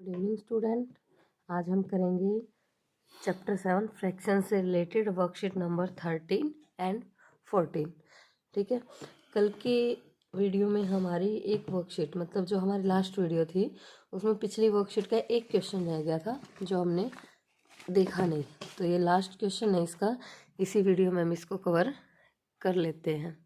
Good evening student. आज हम करेंगे चैप्टर 7 फ्रैक्शन से रिलेटेड वर्कशीट नंबर 13 एंड 14। ठीक है, कल की वीडियो में हमारी एक वर्कशीट मतलब जो हमारी लास्ट वीडियो थी उसमें पिछली वर्कशीट का एक क्वेश्चन रह गया था जो हमने देखा नहीं, तो ये लास्ट क्वेश्चन है इसका। इसी वीडियो में हम इसको कवर कर लेते हैं।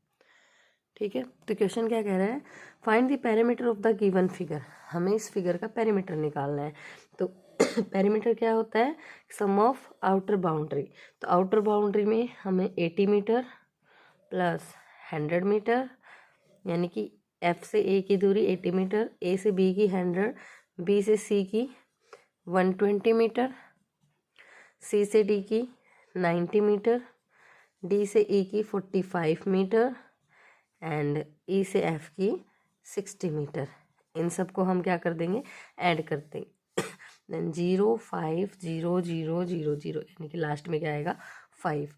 ठीक है, तो क्वेश्चन क्या कह रहा है, find the perimeter of the given figure. हमें इस फिगर का पेरीमीटर निकालना है। तो पेरीमीटर क्या होता है, सम ऑफ आउटर बाउंड्री। तो आउटर बाउंड्री में हमें 80 मीटर प्लस 100 मीटर, यानी कि F से A की दूरी 80 मीटर, A से B की 100, B से C की 120 मीटर, C से D की 90 मीटर, D से E की 45 मीटर एंड ई से एफ की 60 मीटर। इन सब को हम क्या कर देंगे, ऐड कर देंगे। देन 0 5 0 0 0 0, यानी कि लास्ट में क्या आएगा 5।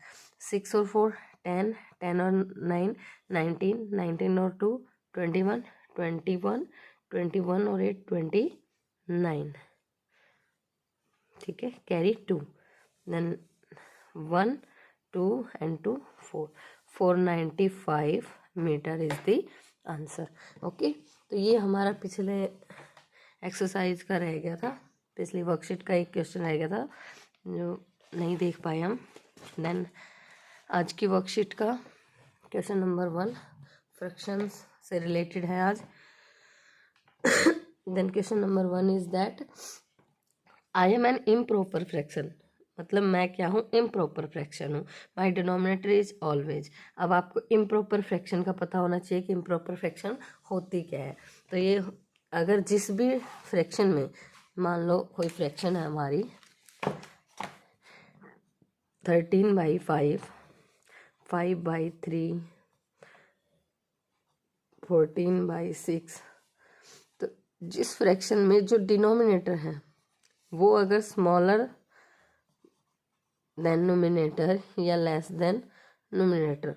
6 और 4 10, 10 और 9 19, 19 और 2 21, 21, 21 और 8 29। ठीक है, carry 2, then 1 2 and 2 4, 495 metre is the answer. Okay, तो ये हमारा पिछले एक्सरसाइज का रह गया था, पिछली वर्कशीट का एक क्वेश्चन रह गया था जो नहीं देख पाए हम। देन आज की वर्कशीट का क्वेश्चन नंबर 1 फ्रैक्शंस से रिलेटेड है आज। Then question number 1 is that I am an improper fraction, मतलब मैं क्या हूँ, इम्प्रॉपर फ्रैक्शन हूँ। My denominator is always. अब आपको इम्प्रॉपर फ्रैक्शन का पता होना चाहिए कि इम्प्रॉपर फ्रैक्शन होती क्या है। तो ये अगर जिस भी फ्रैक्शन में, मान लो कोई फ्रैक्शन है हमारी 13/5, 5/3, 14/6, तो जिस फ्रैक्शन में जो डिनोमिनेटर है वो अगर स्मॉलर देन नोमिनेटर या लेस देन नोमिनेटर,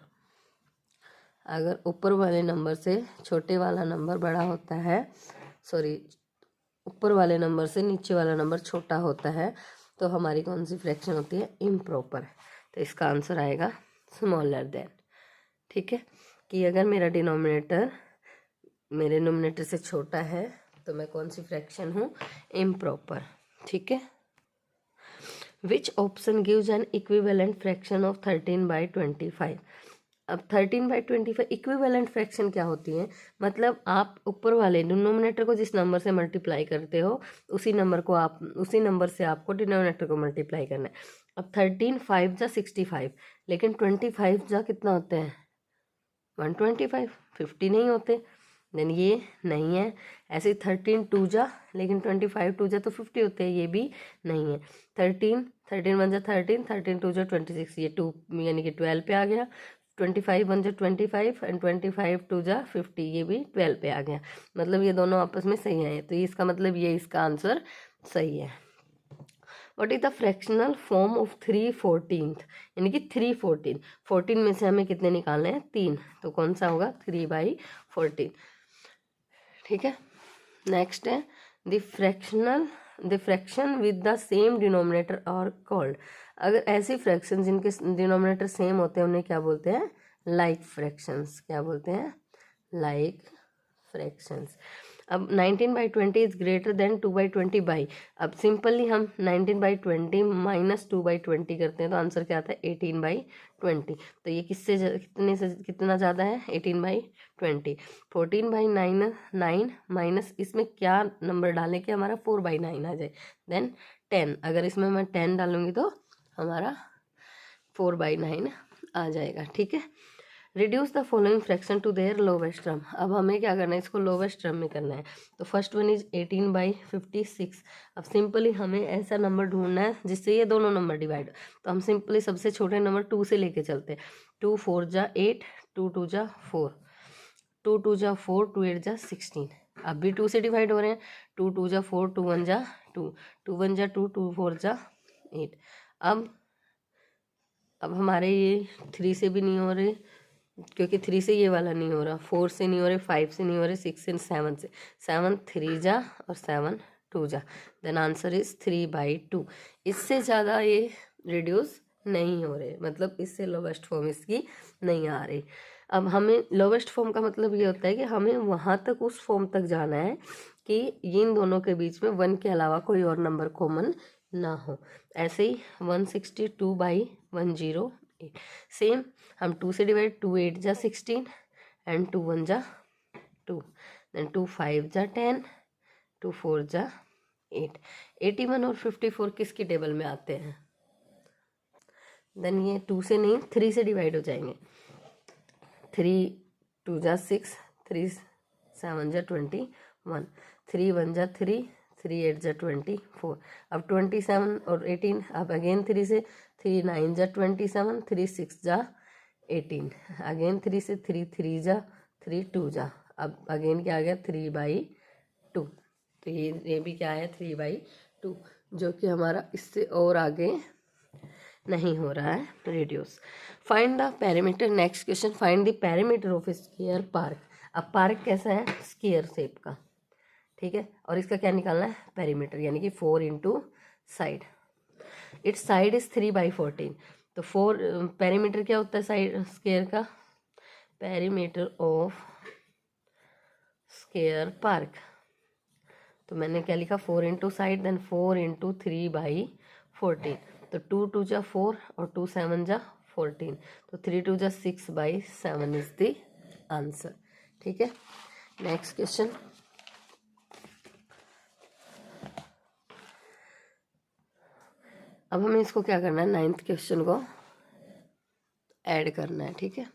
अगर ऊपर वाले नंबर से छोटे वाला नंबर बड़ा होता है, सॉरी ऊपर वाले नंबर से नीचे वाला नंबर छोटा होता है, तो हमारी कौन सी फ्रैक्शन होती है, इम्प्रॉपर। तो इसका आंसर आएगा स्मॉलर देन। ठीक है, कि अगर मेरा डिनोमिनेटर मेरे नोमिनेटर से छोटा है तो मैं कौन सी फ्रैक्शन हूँ, इम्प्रॉपर। ठीक है, which option gives an equivalent fraction of 13/25। अब 13/25 इक्विवेलेंट फ्रैक्शन क्या होती है, मतलब आप ऊपर वाले डिनोमिनेटर को जिस नंबर से मल्टीप्लाई करते हो उसी नंबर से आपको डिनोमिनेटर को मल्टीप्लाई करना है। अब 13 5 जा 65, लेकिन 25 जा कितना होते हैं 125, 50 नहीं होते। देन ये नहीं है। ऐसे 13 2 जा, लेकिन 25 2 जा तो 50 होते हैं, ये भी नहीं है। 13 1 जा 13, 13 2 जा 26, ये 2 यानी कि 12 पे आ गया। 25 1 जा 25 एंड 25 2 जा 50, ये भी 12 पे आ गया। मतलब ये दोनों आपस में सही है, तो इसका मतलब ये इसका आंसर सही है। What is the fractional form of 3/14, यानी कि 3/14, 14 में से हमें कितने निकालने हैं 3, तो कौन सा होगा 3/14। ठीक है, नेक्स्ट है the fraction with the same denominator और कॉल्ड। अगर ऐसी फ्रैक्शन जिनके डिनोमिनेटर सेम होते हैं उन्हें क्या बोलते हैं, लाइक फ्रैक्शंस। क्या बोलते हैं, लाइक फ्रैक्शंस। अब 19/20 इज ग्रेटर देन 2/20 बाई, अब सिंपली हम 19/20 माइनस 2/20 करते हैं तो आंसर क्या आता है 18/20। तो ये कितने से कितना ज़्यादा है 18/20। 14/9 माइनस इसमें क्या नंबर डालें कि हमारा 4/9 आ जाए, देन 10। अगर इसमें मैं 10 डालूंगी तो हमारा 4/9 आ जाएगा। ठीक है, reduce the following fraction to their lowest term. अब हमें क्या करना है, इसको लोवेस्ट टर्म में करना है। तो फर्स्ट वन इज 18/56। अब सिंपली हमें ऐसा नंबर ढूंढना है जिससे ये दोनों नंबर डिवाइड, तो हम सिंपली सबसे छोटे नंबर 2 से लेके चलते हैं। 2 4 जा 8, 2 2 जा 4, 2 2 जा 4, 2 8 जा 16। अब भी 2 से डिवाइड हो रहे हैं। 2 2 जा 4, 2 1 जा 2, 2 1 जा 2, 2 4 जा 8। अब हमारे ये 3 से भी नहीं हो रहे, क्योंकि 3 से ये वाला नहीं हो रहा, 4 से नहीं हो रहे, 5 से नहीं हो रहे, 6 से 7 से। 7 3 जा और 7 2 जा, देन आंसर इज 3/2। इससे ज़्यादा ये रिड्यूस नहीं हो रहे, मतलब इससे लोवेस्ट फॉर्म इसकी नहीं आ रही। अब हमें लोवेस्ट फॉर्म का मतलब ये होता है कि हमें वहाँ तक उस फॉर्म तक जाना है कि इन दोनों के बीच में 1 के अलावा कोई और नंबर कॉमन ना हो। ऐसे ही 162/108, सेम हम 2 से डिवाइड, 2 8 जा 16 एंड 2 1 जा 2, देन 2 5 जा 10, 2 4 जा 8। 81 और 54 किसकी टेबल में आते हैं? देन ये 2 से नहीं 3 से डिवाइड हो जाएंगे। 3 2 जा 6, 3 7 जा 21, 3 1 जा 3, 3 8 जा 24। अब 27 और 18, अब अगेन 3 से 3 9 जा 27, 3 6 जा 18, अगेन 3 से 3 3 जा 3 2 जा, अब अगेन क्या आ गया 3/2। तो ये भी क्या है 3/2, जो कि हमारा इससे और आगे नहीं हो रहा है reduce. Find the perimeter, next question, find the perimeter of square park. अब पार्क कैसा है? स्क्वायर शेप का, ठीक है, और इसका क्या निकालना है? पेरीमीटर, यानी कि 4 into side. It's side is 3/14। तो 4 पेरीमीटर क्या होता है साइड स्क्वायर का? Perimeter of square park. तो मैंने क्या लिखा? 4 इंटू साइड, देन 4 इंटू 3/14। तो 2 2 जा 4 और 2 7 जा 14, तो 3 2 जा 6/7 इज द आंसर। ठीक है, नेक्स्ट क्वेश्चन। अब हमें इसको क्या करना है? 9th क्वेश्चन को ऐड करना है। ठीक है,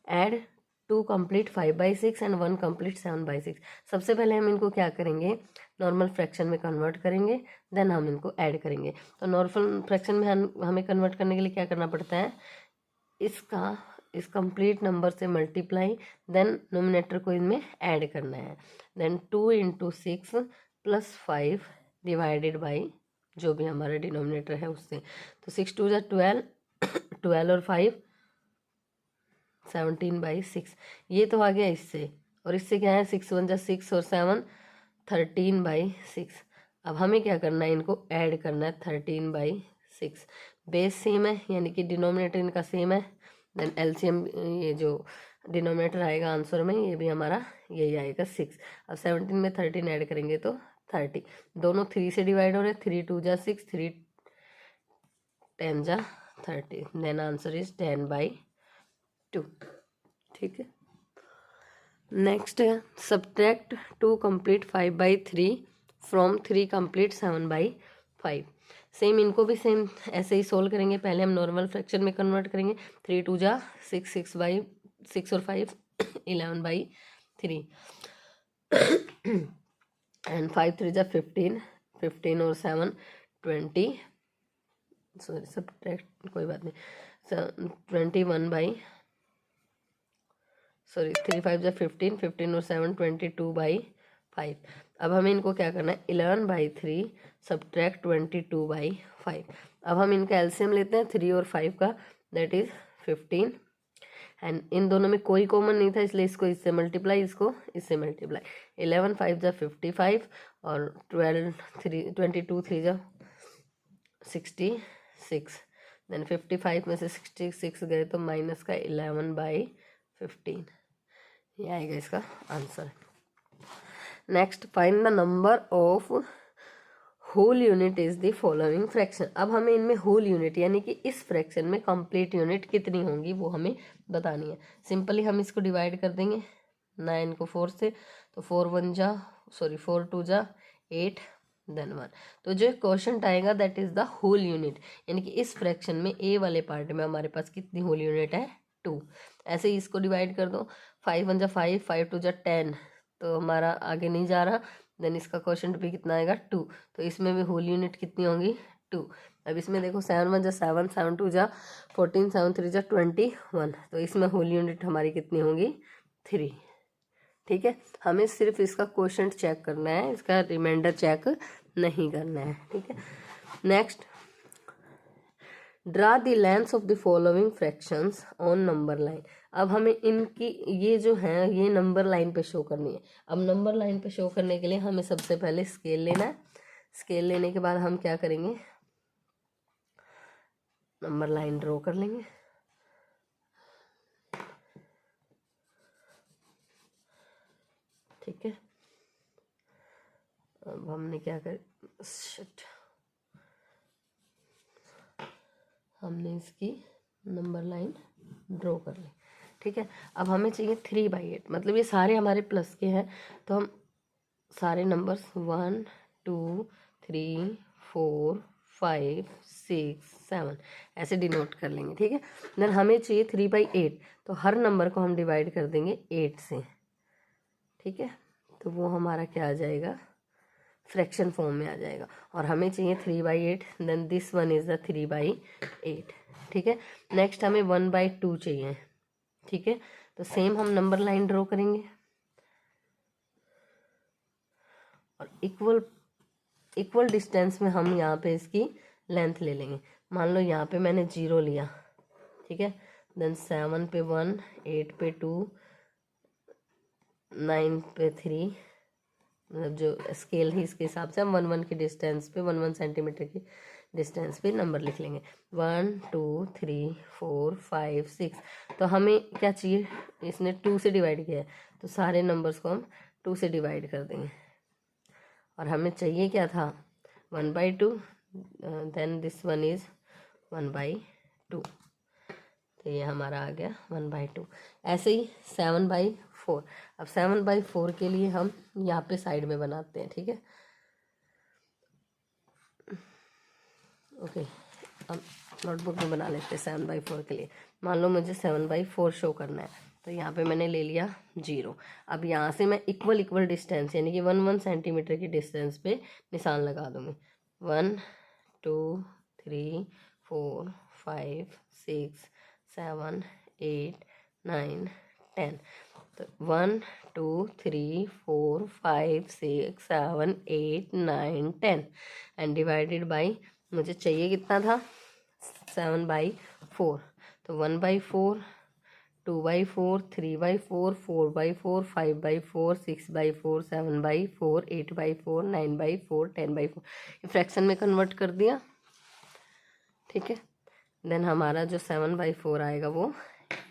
ऐड 2 कंप्लीट 5/6 एंड 1 कंप्लीट 7/6। सबसे पहले हम इनको क्या करेंगे? नॉर्मल फ्रैक्शन में कन्वर्ट करेंगे, देन हम इनको ऐड करेंगे। तो नॉर्मल फ्रैक्शन में हमें कन्वर्ट करने के लिए क्या करना पड़ता है? इस कंप्लीट नंबर से मल्टीप्लाई, देन नोमिनेटर को इनमें ऐड करना है। Then 2 into 6 plus 5 divided by जो भी हमारा डिनोमिनेटर है उससे। तो 6 2 जा 12, 12 और 5 17/6। ये तो आ गया इससे, और इससे क्या है? 6 1 जा 6 और 7 13/6। अब हमें क्या करना है? इनको ऐड करना है 13/6। बेस सेम है, यानी कि डिनोमिनेटर इनका सेम है। देन एलसीएम, ये जो डिनोमिनेटर आएगा आंसर में, ये भी हमारा यही आएगा 6। अब 17 में 13 ऐड करेंगे तो 30। दोनों 3 से डिवाइड हो रहे हैं। 3 2 जा 6, 3 10 जा 30, देन आंसर इज 10/2। ठीक है, नेक्स्ट है subtract 2 complete 5/3 from 3 complete 7/5। Same इनको भी सेम ऐसे ही सोल्व करेंगे। पहले हम नॉर्मल फ्रैक्शन में कन्वर्ट करेंगे। 3 2 जा 6, 6 और 5 11/3 एंड 5 3 जा 15, 15 और 7 20, सॉरी सब्ट्रैक्ट कोई बात नहीं, 3 5 जा 15, 15 और 7 22/5। अब हमें इनको क्या करना है? 11/3 सब्ट्रैक्ट 22/5। अब हम इनका एलसीएम लेते हैं 3 और 5 का, दैट इज 15। एंड इन दोनों में कोई कॉमन नहीं था, इसलिए इसको इससे मल्टीप्लाई, इसको इससे मल्टीप्लाई। 11 5 जा 55 और 12 3 22 3 जा 66। देन 55 में से 66 गए तो माइनस का 11/15, ये आएगा इसका answer. Next, find the number of whole unit is the following fraction. अब हमें इनमें होल यूनिट यानी कि इस फ्रैक्शन में कंप्लीट यूनिट कितनी होंगी वो हमें बतानी है। सिंपली हम इसको डिवाइड कर देंगे 9 को 4 से, तो 4 2 जा 8 देन 1। तो जो क्वेश्चन आएगा that is the whole unit, यानी कि इस फ्रैक्शन में ए वाले पार्ट में हमारे पास कितनी होल यूनिट है? 2। ऐसे ही इसको डिवाइड कर दो। 5 1 जा 5, 5 2 जा 10, तो हमारा आगे नहीं जा रहा। देन इसका क्वेश्चन भी कितना आएगा? 2। तो इसमें भी होल यूनिट कितनी होंगी? 2। अब इसमें देखो 7 1 जा 7, 7 2 जा 14, 7 3 जा 21, तो इसमें होल यूनिट हमारी कितनी होंगी? 3। ठीक है, हमें सिर्फ इसका क्वेश्चन चेक करना है, इसका रिमाइंडर चेक नहीं करना है। ठीक है, next, draw the lengths of the following fractions on number line. अब हमें इनकी ये जो है ये नंबर लाइन पे शो करनी है। अब नंबर लाइन पे शो करने के लिए हमें सबसे पहले स्केल लेना है। स्केल लेने के बाद हम क्या करेंगे, नंबर लाइन ड्रॉ कर लेंगे। ठीक है, अब हमने क्या कर शिट हमने इसकी नंबर लाइन ड्रॉ कर ली। ठीक है, अब हमें चाहिए 3/8, मतलब ये सारे हमारे प्लस के हैं, तो हम सारे नंबर्स 1 2 3 4 5 6 7 ऐसे डिनोट कर लेंगे। ठीक है, देन हमें चाहिए 3/8, तो हर नंबर को हम डिवाइड कर देंगे 8 से। ठीक है, तो वो हमारा क्या आ जाएगा, फ्रैक्शन फॉर्म में आ जाएगा। और हमें चाहिए 3/8, then this one is the 3/8। ठीक है, नेक्स्ट हमें 1/2 चाहिए। ठीक है, तो सेम हम नंबर लाइन ड्रॉ करेंगे और इक्वल डिस्टेंस में हम यहाँ पे इसकी लेंथ ले लेंगे। मान लो यहाँ पे मैंने 0 लिया। ठीक है, देन 7 पे 1, 8 पे 2, 9 पे 3, मतलब जो स्केल है इसके हिसाब से हम 1 के डिस्टेंस पे 1 सेंटीमीटर की डिस्टेंस पे नंबर लिख लेंगे। 1 2 3 4 5 6। तो हमें क्या चाहिए, इसने 2 से डिवाइड किया है, तो सारे नंबर्स को हम 2 से डिवाइड कर देंगे। और हमें चाहिए क्या था, 1/2, देन दिस वन इज़ 1/2, तो ये हमारा आ गया 1/2। ऐसे ही 7/4। अब 7/4 के लिए हम यहाँ पे साइड में बनाते हैं। ठीक है, ओके, अब नोटबुक में बना लेते हैं 7/4 के लिए। मान लो मुझे 7/4 शो करना है, तो यहाँ पे मैंने ले लिया 0। अब यहाँ से मैं इक्वल डिस्टेंस यानी कि 1 सेंटीमीटर की डिस्टेंस पे निशान लगा दूँगी। 1 2 3 4 5 6 7 8 9 10। तो 1 2 3 4 5 6 7 8 9 10 एंड डिवाइडेड बाई, मुझे चाहिए कितना था, 7/4। तो 1/4, 2/4, 3/4, 4/4, 5/4, 6/4, 7/4, 8/4, 9/4, 10/4, फ्रैक्शन में कन्वर्ट कर दिया। ठीक है, देन हमारा जो 7/4 आएगा वो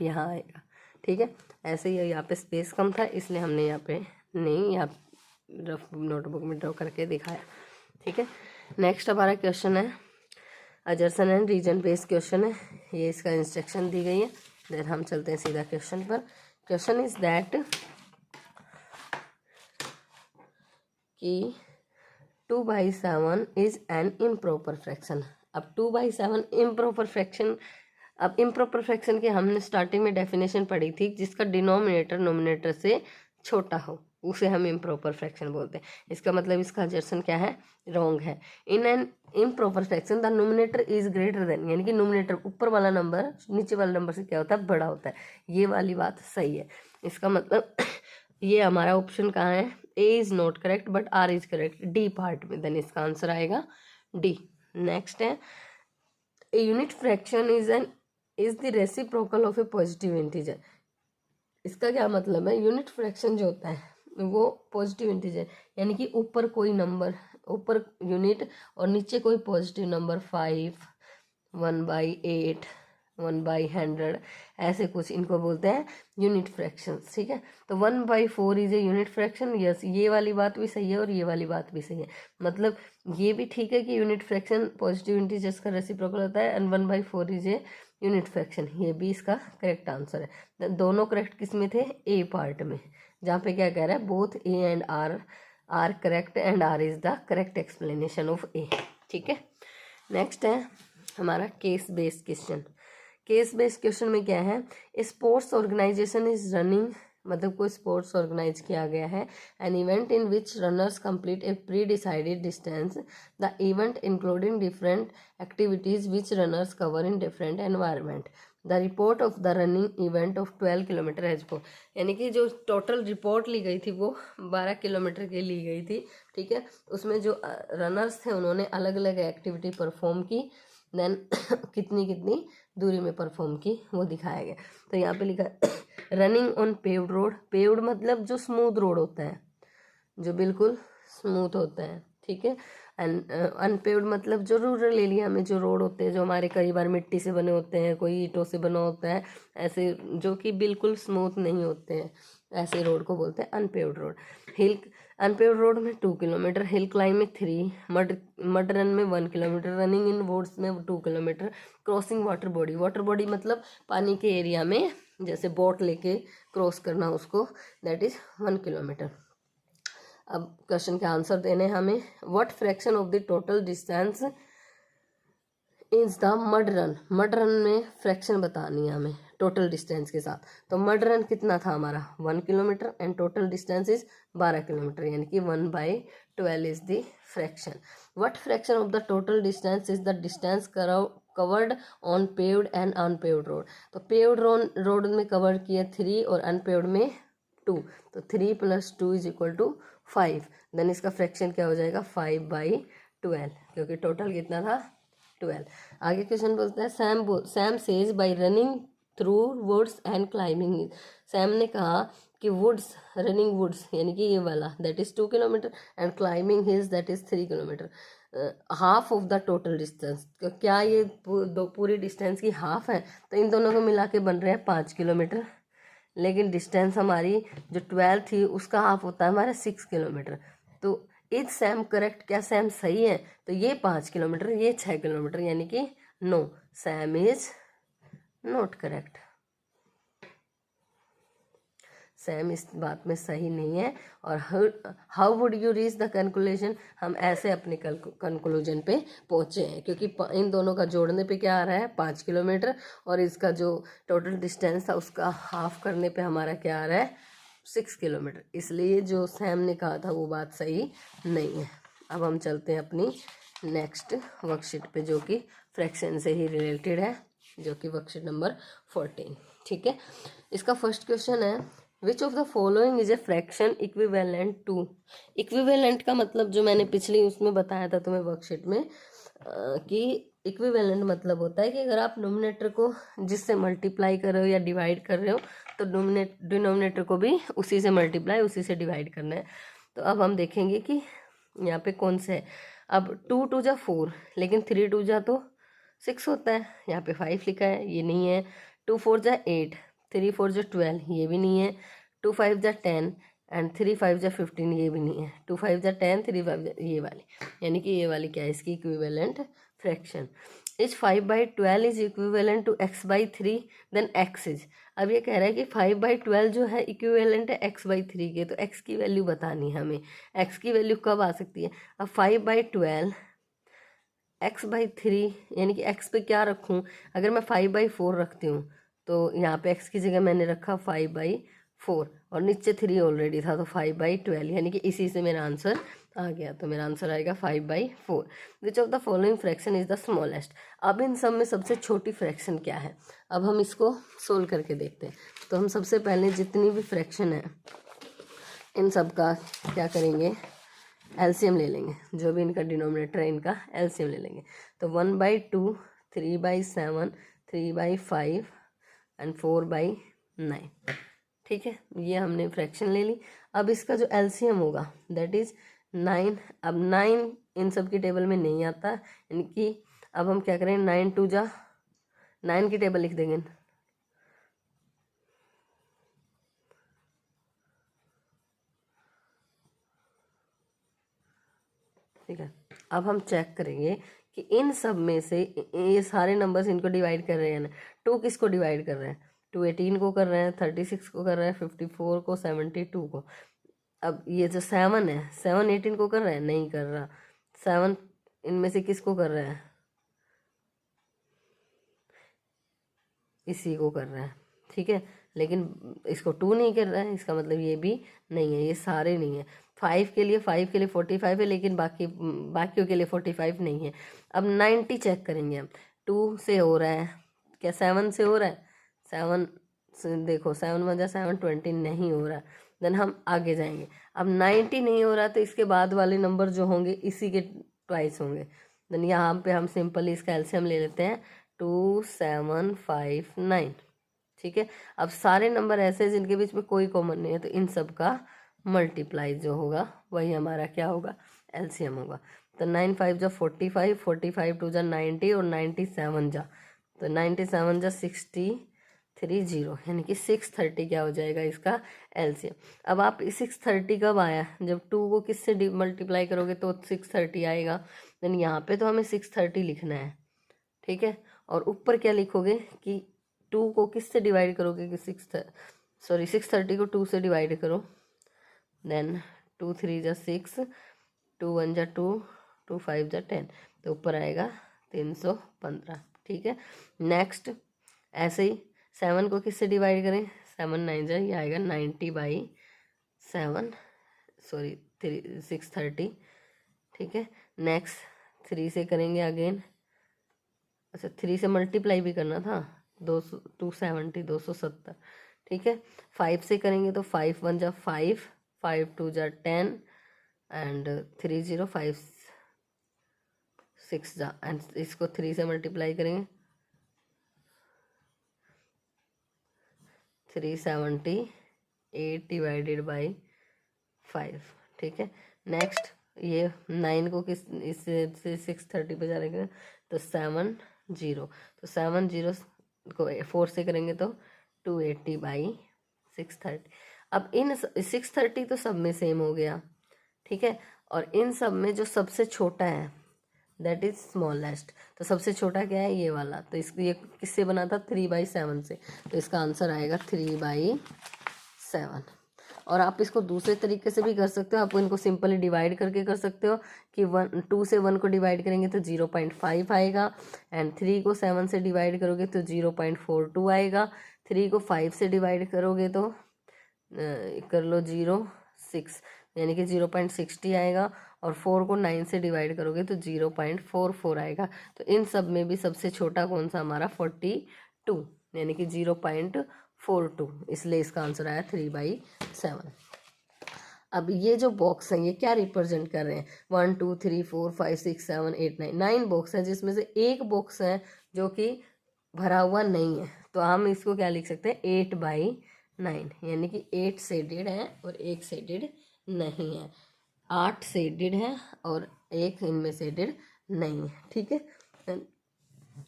यहाँ आएगा। ठीक है, ऐसे ही यहाँ पे स्पेस कम था इसलिए हमने यहाँ पे नहीं, यहाँ रफ नोटबुक में ड्रॉ करके दिखाया। ठीक है, नेक्स्ट हमारा क्वेश्चन है अजर्सन एंड रीजन बेस्ड क्वेश्चन है, ये इसका इंस्ट्रक्शन दी गई है। देन हम चलते हैं सीधा क्वेश्चन पर। क्वेश्चन इज दैट कि 2/7 इज एन इम्प्रॉपर फ्रैक्शन। अब 2/7 इम्प्रॉपर फ्रैक्शन, अब इम्प्रॉपर फ्रैक्शन की हमने स्टार्टिंग में डेफिनेशन पढ़ी थी, जिसका डिनोमिनेटर नोमिनेटर से छोटा हो उसे हम इम्प्रॉपर फ्रैक्शन बोलते हैं। इसका मतलब इसका अजर्सन क्या है, रॉन्ग है। In an improper fraction the nominator is greater than, यानी कि नोमिनेटर ऊपर वाला नंबर नीचे वाले नंबर से क्या होता है, बड़ा होता है। ये वाली बात सही है। इसका मतलब ये हमारा ऑप्शन कहाँ है, A is not correct but R is correct, D part में, देन इसका आंसर आएगा डी। नेक्स्ट है A unit fraction is the reciprocal of a positive integer. इसका क्या मतलब है, यूनिट फ्रैक्शन जो होता है वो पॉजिटिव इंटीजर, यानी कि ऊपर कोई नंबर, ऊपर यूनिट और नीचे कोई पॉजिटिव नंबर, 5, 1/8, 1/100, ऐसे कुछ, इनको बोलते हैं यूनिट फ्रैक्शंस। ठीक है, तो 1/4 is a unit fraction. Yes, ये वाली बात भी सही है और ये वाली बात भी सही है। मतलब ये भी ठीक है कि यूनिट फ्रैक्शन पॉजिटिव इंटीजर्स का रेसिप्रोकल होता है, and 1/4 is a unit fraction, ये भी इसका करेक्ट आंसर है। दोनों करेक्ट किस में थे, ए पार्ट में, जहाँ पे क्या कह रहा है, both A and R correct and R is the correct explanation of A. ठीक है, नेक्स्ट है हमारा case based question. Case based question में क्या है, स्पोर्ट्स ऑर्गेनाइजेशन इज रनिंग, मतलब कोई स्पोर्ट्स ऑर्गेनाइज किया गया है, an event in which runners complete a pre decided distance, the event including different activities which runners cover in different environment, the report of the running event of 12 kilometre has go, यानी कि जो total report ली गई थी वो 12 kilometre की ली गई थी। ठीक है, उसमें जो रनर्स थे उन्होंने अलग अलग एक्टिविटी परफॉर्म की, देन कितनी दूरी में परफॉर्म की वो दिखाया गया। तो यहाँ पे लिखा है running on paved road. Paved मतलब जो स्मूथ रोड होता है, जो बिल्कुल स्मूथ होता है, ठीक है। एंड अनपेव्ड मतलब जो रूरल एरिया में जो रोड होते हैं, जो हमारे कई बार मिट्टी से बने होते हैं, कोई ईंटों से बना होता है, ऐसे जो कि बिल्कुल स्मूथ नहीं होते हैं, ऐसे रोड को बोलते हैं अनपेव्ड रोड। हिल अनपेव्ड रोड में 2 किलोमीटर, हिल क्लाइंब में 3, मड रन में 1 किलोमीटर, रनिंग इन वुड्स में 2 kilometre, crossing water body. Water body मतलब पानी के एरिया में जैसे बोट लेके क्रॉस करना उसको, दैट इज 1 किलोमीटर। अब क्वेश्चन के आंसर देने हमें। What fraction of the total distance is the mud run. Mud run में फ्रैक्शन बतानी है हमें टोटल डिस्टेंस के साथ। तो मड रन कितना था हमारा 1 kilometre and total distance is 12 kilometre, यानी कि 1/12 is the fraction. What fraction of the total distance is the distance covered on paved and unpaved road. तो पेव्ड रोड में कवर किया 3 और अनपेव्ड में 2, तो 3 + 2 = 5। देन इसका फ्रैक्शन क्या हो जाएगा 5/12, क्योंकि टोटल कितना था 12। आगे क्वेश्चन बोलता है Sam says by running through woods and climbing. Sam ने कहा कि वुड्स, रनिंग वुड्स यानी कि ये वाला, that is 2 kilometre and climbing hills that is 3 kilometre. Half of the total distance, क्या ये पूरी डिस्टेंस की हाफ है? तो इन दोनों को मिला के बन रहे हैं 5 किलोमीटर, लेकिन डिस्टेंस हमारी जो 12 थी उसका हाफ होता है हमारा 6 किलोमीटर। तो इज सैम करेक्ट, क्या सैम सही है? तो ये 5 किलोमीटर, ये 6 किलोमीटर, यानी कि no, Sam is not correct. Sam इस बात में सही नहीं है। और how would you reach the conclusion, हम ऐसे अपने कंक्लूजन पे पहुंचे हैं, क्योंकि इन दोनों का जोड़ने पे क्या आ रहा है 5 किलोमीटर, और इसका जो टोटल डिस्टेंस था उसका हाफ करने पे हमारा क्या आ रहा है 6 किलोमीटर। इसलिए जो सैम ने कहा था वो बात सही नहीं है। अब हम चलते हैं अपनी नेक्स्ट वर्कशीट पे, जो कि फ्रैक्शन से ही रिलेटेड है, जो कि वर्कशीट नंबर 14, ठीक है। इसका फर्स्ट क्वेश्चन है which of the following is a fraction equivalent to. Equivalent का मतलब जो मैंने पिछली उसमें बताया था तुम्हें वर्कशीट में कि इक्विवेलेंट मतलब होता है कि अगर आप नोमिनेटर को जिससे मल्टीप्लाई कर रहे हो या डिवाइड कर रहे हो, तो डिनोमिनेटर को भी उसी से मल्टीप्लाई, उसी से डिवाइड करना है। तो अब हम देखेंगे कि यहाँ पे कौन से है। अब 2 × 2 = 4, लेकिन 3 × 2 = 6 होता है, यहाँ पे 5 लिखा है, ये नहीं है। 2 × 4 = 8, 3 × 4 = 12, ये भी नहीं है। 2 × 5 = 10 एंड 3 × 5 = 15, ये भी नहीं है। 2 × 5 = 10, 3 × 5 ये वाली, यानी कि ये वाली क्या है इसकी equivalent fraction. Is 5/12 is equivalent to x/3, then x is. अब ये कह रहा है कि 5/12 जो है इक्विवेलेंट है x/3 के, तो x की वैल्यू बतानी है हमें। x की वैल्यू कब आ सकती है? अब 5/12 x/3, यानी कि x पे क्या रखूँ? अगर मैं 5/4 रखती हूँ तो यहाँ पे x की जगह मैंने रखा 5/4, और नीचे 3 ऑलरेडी था, तो 5/12, यानी कि इसी से मेरा आंसर आ गया। तो मेरा आंसर आएगा 5/4। विच of the following fraction is the smallest. अब इन सब में सबसे छोटी फ्रैक्शन क्या है? अब हम इसको सोल्व करके देखते हैं। तो हम सबसे पहले जितनी भी फ्रैक्शन है इन सब का क्या करेंगे, एलसीएम ले लेंगे। जो भी इनका डिनोमिनेटर है इनका एलसीएम ले लेंगे। तो 1/2, 3/7, 3/5 एंड 4/9, ठीक है। ये हमने फ्रैक्शन ले ली। अब इसका जो एलसीएम होगा दैट इज 9। अब 9 इन सब की टेबल में नहीं आता, यानी कि अब हम क्या करें, 9 × 2 = 9 की टेबल लिख देंगे। ठीक है। अब हम चेक करेंगे कि इन सब में से ये सारे नंबर्स इनको डिवाइड कर रहे हैं ना। 2 किसको डिवाइड कर रहे हैं? 2 18 को कर रहे हैं, 36 को कर रहे हैं, 54 को, 72 को। अब ये जो 7 है, 7 18 को कर रहे हैं? नहीं कर रहा। 7 इनमें से किसको कर रहे हैं? इसी को कर रहे हैं, ठीक है। लेकिन इसको 2 नहीं कर रहा है, इसका मतलब ये भी नहीं है, ये सारे नहीं है। 5 के लिए 45 है, लेकिन बाकियों के लिए 45 नहीं है। अब 90 चेक करेंगे हम। 2 से हो रहा है क्या? 7 से हो रहा है? 7 से देखो, 7 × 7 = 20, नहीं हो रहा। देन हम आगे जाएंगे। अब 90 नहीं हो रहा, तो इसके बाद वाले नंबर जो होंगे इसी के ट्वाइस होंगे। देन यहाँ पे हम सिंपली इसका एलसीएम ले लेते हैं। 2759। ठीक है, अब सारे नंबर ऐसे हैं जिनके बीच में कोई कॉमन नहीं है, तो इन सब का मल्टीप्लाई जो होगा वही हमारा क्या होगा, एलसीएम होगा। तो 9 5 जा 45, 45 2 जा 90 और 97 जा, तो 97 जा 630, यानी कि 630 क्या हो जाएगा इसका एलसीएम। अब आप 630 कब आया, जब 2 को किससे मल्टीप्लाई करोगे तो 630 आएगा। देन यहाँ पे तो हमें 630 लिखना है। ठीक है, और ऊपर क्या लिखोगे कि 2 को किससे डिवाइड करोगे कि 630 को 2 से डिवाइड करो। देन 2 3 जा 6, 2 1 जा 2, 2 5 जा 10, तो ऊपर आएगा 315। ठीक है, नेक्स्ट ऐसे ही 7 को किससे डिवाइड करें, 7 9 जा, ये आएगा 90/7, 630। ठीक है, नेक्स्ट 3 से करेंगे अगेन, अच्छा 3 से मल्टीप्लाई भी करना था, 270 270। ठीक है, 5 से करेंगे तो 5 1 जा 5, 5 2 जा 10 एंड 3 0 5 6 जा, एंड इसको 3 से मल्टीप्लाई करेंगे 378 डिवाइडेड बाई 5। ठीक है, नेक्स्ट ये 9 को किस इससे 630 पे जाएगा तो 7 0, तो 7 0 को 4 से करेंगे तो 280/630। अब इन 630 तो सब में सेम हो गया। ठीक है, और इन सब में जो सबसे छोटा है दैट इज स्मॉलेस्ट, तो सबसे छोटा क्या है, ये वाला, तो इसको ये किससे बना था, 3/7 से, तो इसका आंसर आएगा 3/7। और आप इसको दूसरे तरीके से भी कर सकते हो, आप इनको सिंपली डिवाइड करके कर सकते हो कि 2 से 1 को डिवाइड करेंगे तो 0.5 आएगा, एंड 3 को 7 से डिवाइड करोगे तो 0.42 आएगा, 3 को 5 से डिवाइड करोगे तो कर लो 0.6, यानी कि 0.60 आएगा, और 4 को 9 से डिवाइड करोगे तो 0.44 आएगा। तो इन सब में भी सबसे छोटा कौन सा हमारा 42, यानी कि 0.42, इसलिए इसका आंसर आया 3/7। अब ये जो बॉक्स हैं ये क्या रिप्रेजेंट कर रहे हैं, 1 2 3 4 5 6 7 8 9 बॉक्स है, जिसमें से एक बॉक्स है जो कि भरा हुआ नहीं है, तो हम इसको क्या लिख सकते हैं 8/9, यानी कि 8 शेडेड है और एक शेडेड नहीं है, 8 शेडेड है और एक इनमें शेडेड नहीं है। ठीक है,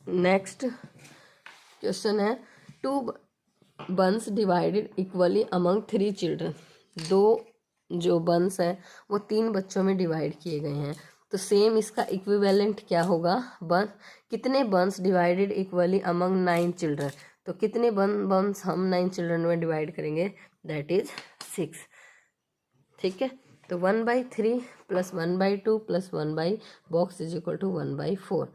नेक्स्ट क्वेश्चन है 2 बंस डिवाइडेड इक्वली अमंग 3 चिल्ड्रन, 2 जो बंस हैं वो 3 बच्चों में डिवाइड किए गए हैं, तो सेम इसका इक्विवेलेंट क्या होगा, कितने बंस डिवाइडेड इक्वली अमंग 9 चिल्ड्रन, तो कितने बंस हम 9 चिल्ड्रन में डिवाइड करेंगे, दैट इज 6। ठीक है, तो 1/3 + 1/2 + 1 बॉक्स इज इक्वल टू 1/4।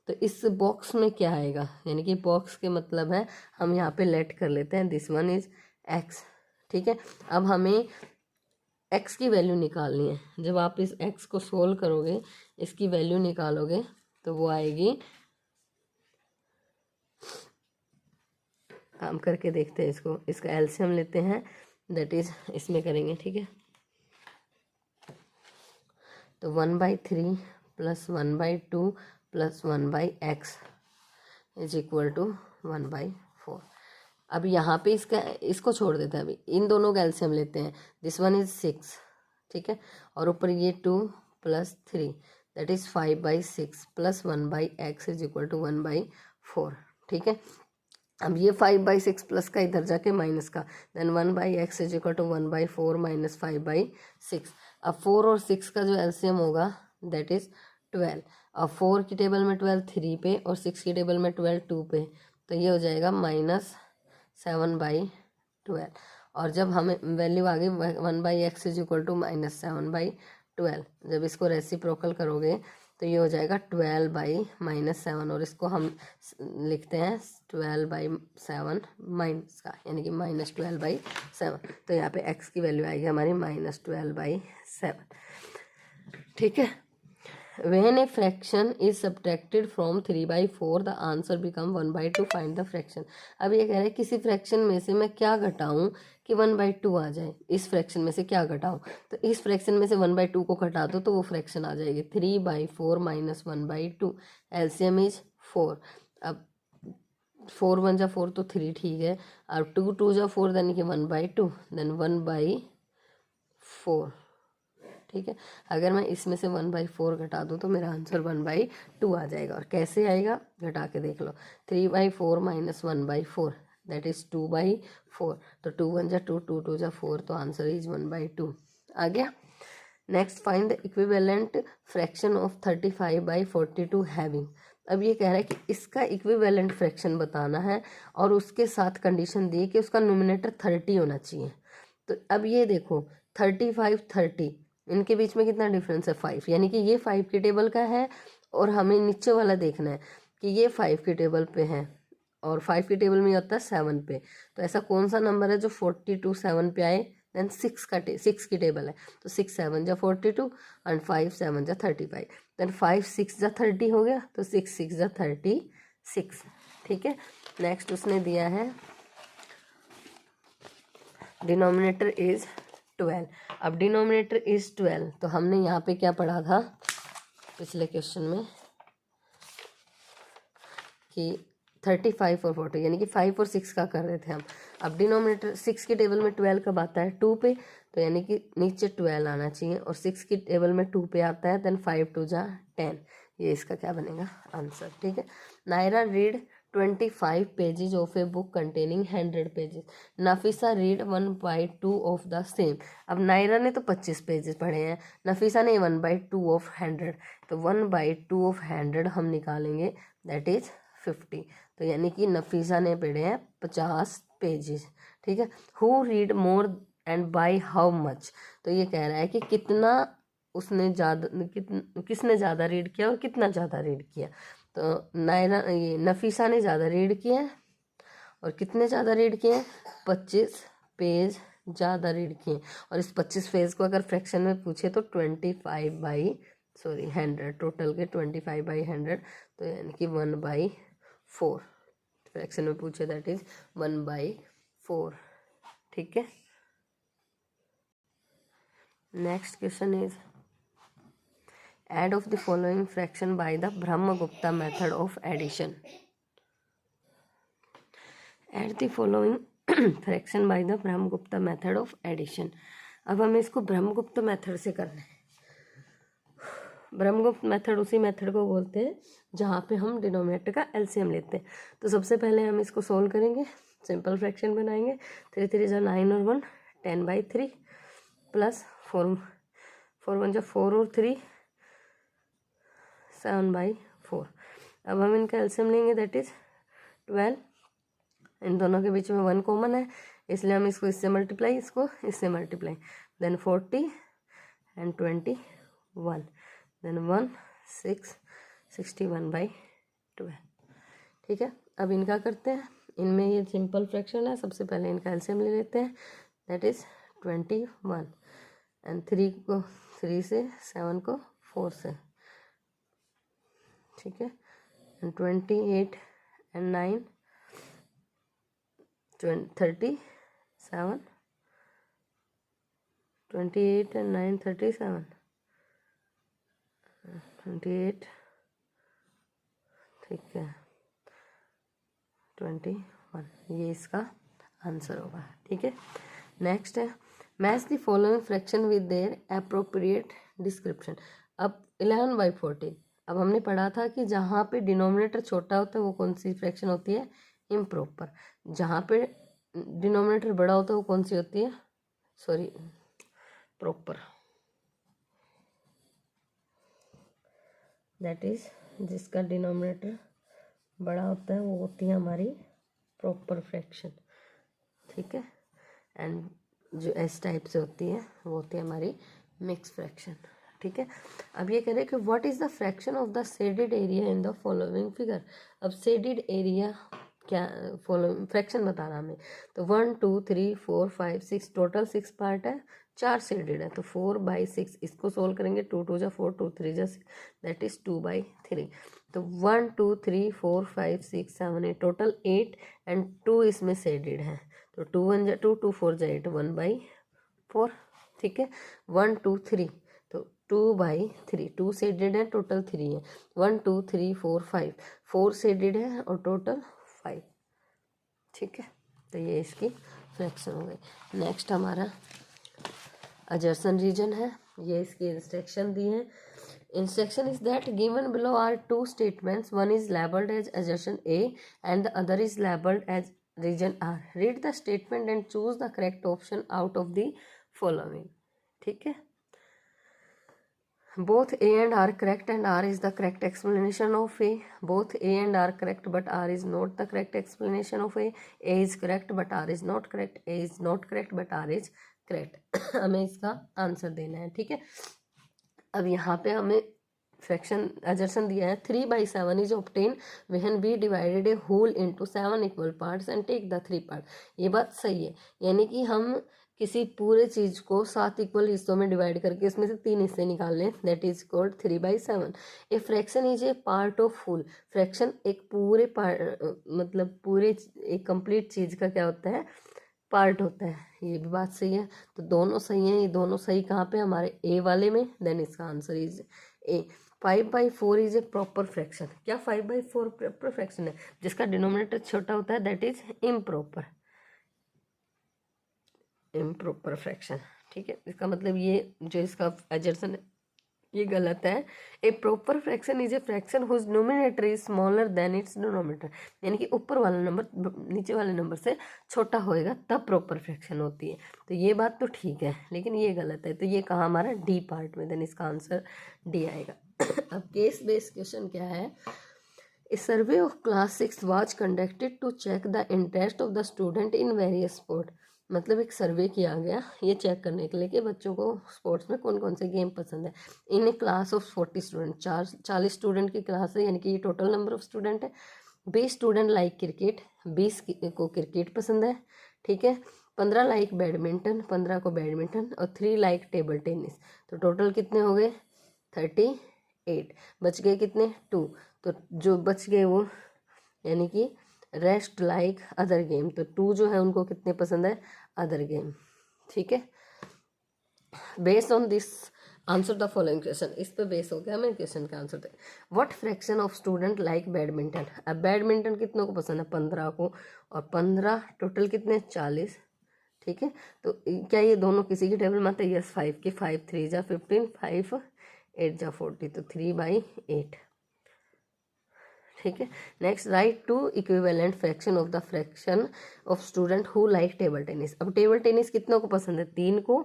तो इस बॉक्स में क्या आएगा, यानी कि बॉक्स के मतलब है हम यहाँ पे लेट कर लेते हैं दिस वन इज x। ठीक है, अब हमें x की वैल्यू निकालनी है, जब आप इस x को सोल्व करोगे, इसकी वैल्यू निकालोगे तो वो आएगी, काम करके देखते हैं इसको, इसका एलसीएम लेते हैं, दैट इज इसमें करेंगे। ठीक है, तो 1/3 + 1/2 + 1/x इज इक्वल टू 1/4। अब यहाँ पे इसको छोड़ देते हैं, अभी इन दोनों का एलसीएम लेते हैं, दिस वन इज 6। ठीक है, और ऊपर ये 2 + 3 that is 5/6 + 1/x is equal to 1/4। ठीक है, अब ये 5/6 प्लस का इधर जाके माइनस का, then 1/x is equal to 1/4 - 5/6। अब 4 और 6 का जो एलसीएम होगा दैट इज 12। अब 4 की टेबल में 12 3 पे और 6 की टेबल में 12 2 पे, तो ये हो जाएगा -7/12। और जब हमें वैल्यू आ गई 1/x इज इक्वल टू -7/12, जब इसको रेसिप्रोकल करोगे तो ये हो जाएगा 12/-7, और इसको हम लिखते हैं 12/7 माइनस का, यानी कि -12/7, तो यहाँ पे x की वैल्यू आएगी हमारी -12/7। ठीक है, when a fraction is subtracted from 3/4 the answer become 1/2 find the fraction। अब ये कह रहे हैं किसी फ्रैक्शन में से मैं क्या घटाऊं कि 1/2 आ जाए, इस फ्रैक्शन में से क्या घटाऊं, तो इस फ्रैक्शन में से 1/2 को घटा दो तो वो फ्रैक्शन आ जाएगी 3/4 - 1/2, एलसीएम इज 4। अब 4 1 जा 4 तो 3 ठीक है। अब 2 2 जा 4 यानी कि 1/2, देन 1/4, ठीक है। अगर मैं इसमें से 1/4 घटा दूँ तो मेरा आंसर 1/2 आ जाएगा। और कैसे आएगा घटा के देख लो, 3/4 माइनस 1/4 दैट इज 2/4। तो 2 1 जा 2, 2 2 जा 4, तो आंसर इज 1/2 आ गया। Next find the equivalent fraction of 35/42 having. अब ये कह रहा है कि इसका इक्विवेलेंट फ्रैक्शन बताना है और उसके साथ कंडीशन दी कि उसका नोमिनेटर 30 होना चाहिए। तो अब ये देखो 35 30 इनके बीच में कितना डिफरेंस है 5, यानी कि ये 5 की टेबल का है और हमें नीचे वाला देखना है कि ये 5 की टेबल पे है और 5 की टेबल में होता है 7 पे। तो ऐसा कौन सा नंबर है जो 42 7 पे आए। देन 6 की टेबल है, तो 6 7 जा 42 एंड 5 7 जा 35। देन 5 6 जा 30 हो गया, तो 6 6 जा 36, ठीक है। नेक्स्ट उसने दिया है डिनोमिनेटर इज 12। अब डिनोमिनेटर इज 12, तो हमने यहाँ पे क्या पढ़ा था पिछले क्वेश्चन में कि 35 और 40 यानी कि 5 और 6 का कर रहे थे हम। अब डिनोमिनेटर 6 की टेबल में 12 कब आता है 2 पे, तो यानी कि नीचे 12 आना चाहिए और 6 की टेबल में 2 पे आता है। देन 5 2 जा 10, ये इसका क्या बनेगा आंसर, ठीक है। Naira read 25 pages of a book containing 100 pages. Nafisa read 1/2 of the same. अब नायरा ने तो 25 पेजेस पढ़े हैं, नफीसा ने 1/2 ऑफ 100, तो 1/2 ऑफ 100 हम निकालेंगे दैट इज 50। तो यानी कि नफीसा ने पढ़े हैं 50 पेजेस, ठीक है। Who read more and by how much, तो ये कह रहा है कि कितना उसने ज़्यादा किसने ज़्यादा रीड किया और कितना ज़्यादा रीड किया। तो नायरा ये नफीसा ने ज़्यादा रीड किया है और कितने ज़्यादा रीड किए हैं 25 पेज ज़्यादा रीड किए। और इस 25 पेज को अगर फ्रैक्शन में पूछे तो 100 टोटल के 25/100, तो यानी कि 1/4 फ्रैक्शन में पूछे दैट इज 1/4, ठीक है। Next question is add of the following fraction by the Brahmagupta method of addition. Add the following fraction by the Brahmagupta method of addition. अब हमें इसको ब्रह्मगुप्त मेथड से करना है। ब्रह्मगुप्त मेथड उसी मेथड को बोलते हैं जहाँ पे हम डिनोमिनेटर का एलसीएम लेते हैं। तो सबसे पहले हम इसको सोल्व करेंगे, सिंपल फ्रैक्शन बनाएंगे। 3 3 जा 9 और 1 10/3 प्लस 4 1 जा 4 और 3 7/4। अब हम इनका एलसीएम लेंगे दैट इज 12। इन दोनों के बीच में 1 कॉमन है, इसलिए हम इसको इससे मल्टीप्लाई, इसको इससे मल्टीप्लाई। देन 40 एंड 21, देन 1 6 61/12, ठीक है। अब इनका करते हैं, इनमें ये सिंपल फ्रैक्शन है, सबसे पहले इनका एलसीएम ले लेते हैं दैट इज 21 एंड 3 को 3 से, 7 को 4 से, ठीक है। एंड 28 एंड 9 37, 28 एंड 9 37, 28, ठीक है 21, ये इसका आंसर होगा, ठीक है। नेक्स्ट है match the following fraction with their appropriate description. अब 11/14, अब हमने पढ़ा था कि जहाँ पे डिनोमिनेटर छोटा होता है वो कौन सी फ्रैक्शन होती है इम्प्रॉपर, जहाँ पे डिनोमिनेटर बड़ा होता है वो कौन सी होती है प्रॉपर, दैट इज जिसका डिनोमिनेटर बड़ा होता है वो होती है हमारी प्रॉपर फ्रैक्शन, ठीक है। एंड जो एस टाइप से होती है वो होती है हमारी मिक्स फ्रैक्शन, ठीक है। अब ये कह रहे हैं कि what is the fraction of the shaded area in the following figure. अब शेडेड एरिया क्या फॉलोइंग फ्रैक्शन बताना हमें, तो 1 2 3 4 5 6 टोटल 6 पार्ट है, 4 शेडेड है, तो 4/6 इसको सोल्व करेंगे। 2 2 जा 4 2 3 जा 6 दैट इज 2/3। तो 1 2 3 4 5 6 7 8 टोटल 8 एंड 2 इसमें शेडेड है, तो 2 1 जा 2 2 4 जा 8 1/4, ठीक है। 1 2 3 तो 2/3, 2 शेडेड है टोटल 3 है। 1 2 3 4 5 4 शेडेड है और टोटल 5, ठीक है, तो ये इसकी फ्रैक्शन हो गई। नेक्स्ट हमारा अजर्सन रीजन है, ये इसकी इंस्ट्रक्शन दी है। Instruction is that given below are two statements. One is labeled as assertion A and the other is labeled as region R. Read the statement and choose the correct option out of the following. ठीक है, both A and R correct and R is the correct explanation of A. Both A and R correct but R is not the correct explanation of A. A is correct but R is not correct. A is not correct but R is correct. हमें इसका answer देना है। ठीक है, अब यहाँ पे हमें फ्रैक्शन अजर्सन दिया है 3/7 is obtain when we divided a whole into 7 equal parts and take the 3 part. ये बात सही है, यानी कि हम किसी पूरे चीज को 7 इक्वल हिस्सों में डिवाइड करके उसमें से 3 हिस्से निकाल लें, that is called 3/7। A fraction is a part of whole. Fraction एक पूरे मतलब पूरे एक कंप्लीट चीज का क्या होता है, पार्ट होता है। ये भी बात सही है, तो दोनों सही हैं। ये दोनों सही कहाँ पे, हमारे ए वाले में। देन इसका answer is a. 5/4 is a proper fraction. क्या 5/4 प्रॉपर फ्रैक्शन है? जिसका डिनोमिनेटर छोटा होता है दैट इज इम्प्रॉपर फ्रैक्शन। ठीक है, इसका मतलब ये जो इसका एजर्सन है ये गलत है। A proper fraction is a fraction whose numerator is smaller than its denominator, यानी कि ऊपर वाला नंबर नीचे वाले नंबर से छोटा होएगा तब प्रॉपर फ्रैक्शन होती है। तो ये बात तो ठीक है, लेकिन ये गलत है। तो ये कहाँ हमारा डी पार्ट में, देन इसका आंसर डी आएगा। अब केस बेस्ड क्वेश्चन क्या है? A survey of class 6 was conducted to check the interest of the student in various sport. मतलब एक सर्वे किया गया ये चेक करने के लिए कि बच्चों को स्पोर्ट्स में कौन कौन से गेम पसंद है। इन ए क्लास ऑफ 40 स्टूडेंट, 40 स्टूडेंट की क्लास है, यानी कि ये टोटल नंबर ऑफ स्टूडेंट है। 20 स्टूडेंट लाइक क्रिकेट, 20 को क्रिकेट पसंद है। ठीक है, 15 लाइक बैडमिंटन, 15 को बैडमिंटन, और 3 लाइक टेबल टेनिस। तो टोटल कितने हो गए? 38। बच गए कितने? 2। तो जो बच गए वो यानी कि रेस्ट लाइक अदर गेम, तो 2 जो है उनको कितने पसंद है? Other game. ठीक है, based on this answer the following question. इस पे बेस हो गया हमें क्वेश्चन का answer they. What fraction of student like badminton. अब बैडमिंटन कितनों को पसंद है? 15 को, और 15 टोटल कितने? 40। ठीक है, तो क्या ये दोनों किसी की टेबल में आते हैं? यस, 5 की 5 3 जा 15, 5 8 जा 40, तो 3/8। ठीक है, next write to equivalent fraction of the fraction of student who like table tennis. अब टेबल टेनिस कितनों को पसंद है? 3 को,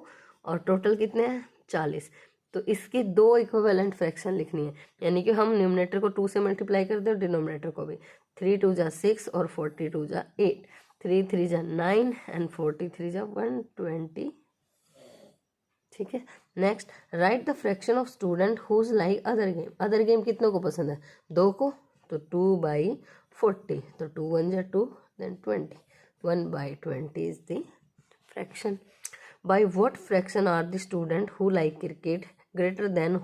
और टोटल कितने हैं? 40। तो इसकी 2 इक्विवेलेंट फ्रैक्शन लिखनी है, यानी कि हम न्यूमरेटर को 2 से मल्टीप्लाई कर दें और डिनोमिनेटर को भी। 3 2 जा 6 और 42 जा 8, 3 3 जा 9 एंड 43 जा 120। ठीक है, next write the fraction of student whose like other game. Other game कितनों को पसंद है? 2 को, तो 2/40, तो 2 1 जा 2, then 20, 1/20 is the fraction. By what fraction are the student who like cricket greater than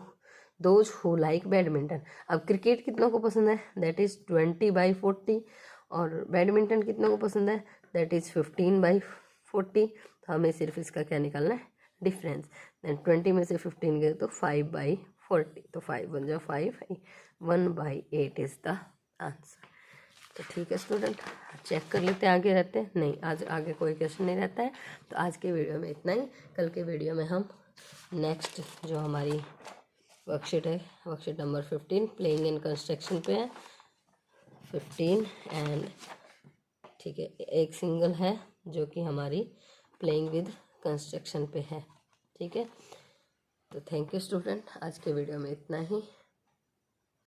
those who like badminton. अब cricket कितनों को पसंद है? दैट इज 20/40, और बैडमिंटन कितनों को पसंद है? That is 15/40। तो हमें सिर्फ इसका क्या निकालना है? डिफरेंस। देन 20 में से 15 गए तो 5/40, तो 5 1 जा 5, 1/8 इज द आंसर। तो ठीक है स्टूडेंट, चेक कर लेते हैं आगे रहते हैं। नहीं, आज आगे कोई क्वेश्चन नहीं रहता है। तो आज के वीडियो में इतना ही। कल के वीडियो में हम नेक्स्ट जो हमारी वर्कशीट है, worksheet number 15 playing in construction पे है 15 एंड ठीक है, एक सिंगल है जो कि हमारी प्लेइंग विद कंस्ट्रक्शन पे है। ठीक है, तो थैंक यू स्टूडेंट, आज के वीडियो में इतना ही।